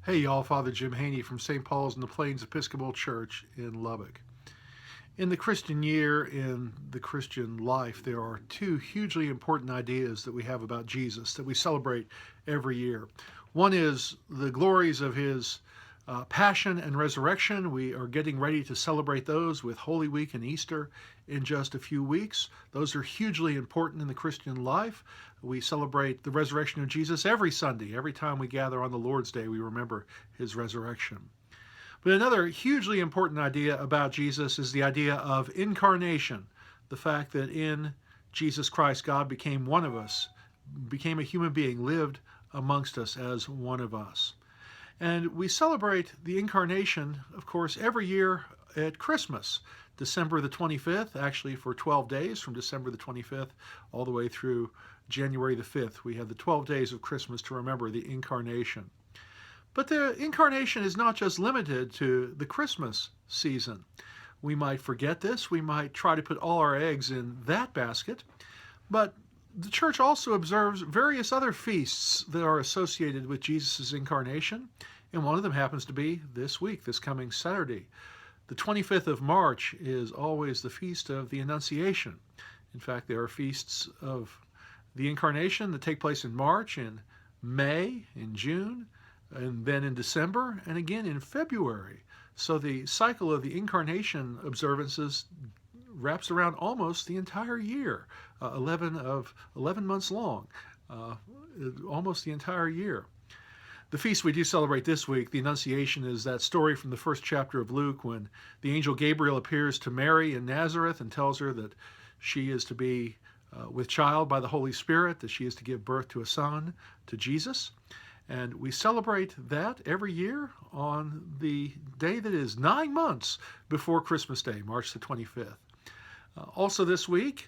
Hey y'all, Father Jim Haney from St. Paul's in the Plains Episcopal Church in Lubbock. In the Christian year, in the Christian life, there are two hugely important ideas that we have about Jesus that we celebrate every year. One is the glories of his passion and resurrection. We are getting ready to celebrate those with Holy Week and Easter in just a few weeks. Those are hugely important in the Christian life. We celebrate the resurrection of Jesus every Sunday. Every time we gather on the Lord's Day, we remember his resurrection. But another hugely important idea about Jesus is the idea of incarnation, the fact that in Jesus Christ, God became one of us, became a human being, lived amongst us as one of us. And we celebrate the incarnation, of course, every year at Christmas, December the 25th, actually for 12 days, from December the 25th all the way through January the 5th. We have the 12 days of Christmas to remember the incarnation. But the incarnation is not just limited to the Christmas season. We might forget this. We might try to put all our eggs in that basket. But the church also observes various other feasts that are associated with Jesus' incarnation, and one of them happens to be this week, this coming Saturday. The 25th of March is always the feast of the Annunciation. In fact, there are feasts of the incarnation that take place in March, in May, in June, and then in December, and again in February. So the cycle of the incarnation observances wraps around almost the entire year, 11 months long, almost the entire year. The feast we do celebrate this week, the Annunciation, is that story from the first chapter of Luke when the angel Gabriel appears to Mary in Nazareth and tells her that she is to be with child by the Holy Spirit, that she is to give birth to a son, to Jesus. And we celebrate that every year on the day that is 9 months before Christmas Day, March the 25th. Also this week,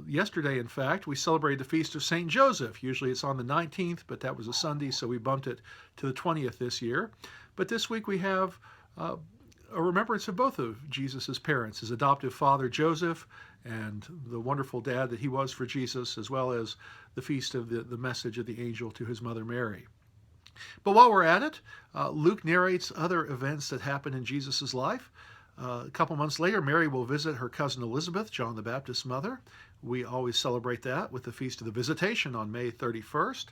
yesterday in fact, we celebrated the Feast of St. Joseph. Usually it's on the 19th, but that was a Sunday, so we bumped it to the 20th this year. But this week we have a remembrance of both of Jesus' parents, his adoptive father Joseph and the wonderful dad that he was for Jesus, as well as the feast of the message of the angel to his mother Mary. But while we're at it, Luke narrates other events that happened in Jesus' life. A couple months later, Mary will visit her cousin Elizabeth, John the Baptist's mother. We always celebrate that with the Feast of the Visitation on May 31st.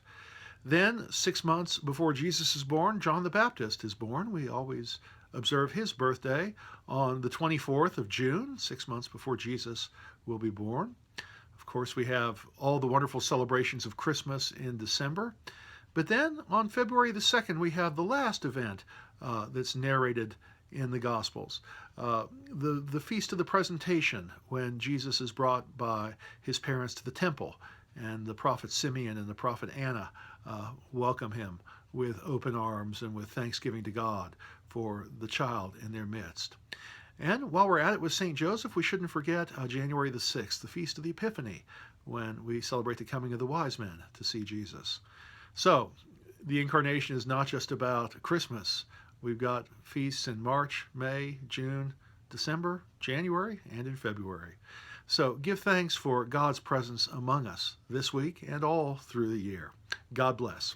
Then, 6 months before Jesus is born, John the Baptist is born. We always observe his birthday on the 24th of June, 6 months before Jesus will be born. Of course, we have all the wonderful celebrations of Christmas in December. But then, on February the 2nd, we have the last event that's narrated in the Gospels. The Feast of the Presentation, when Jesus is brought by his parents to the temple, and the prophet Simeon and the prophet Anna welcome him with open arms and with thanksgiving to God for the child in their midst. And while we're at it with St. Joseph, we shouldn't forget January the 6th, the Feast of the Epiphany, when we celebrate the coming of the wise men to see Jesus. So, the incarnation is not just about Christmas. We've got feasts in March, May, June, December, January, and in February. So give thanks for God's presence among us this week and all through the year. God bless.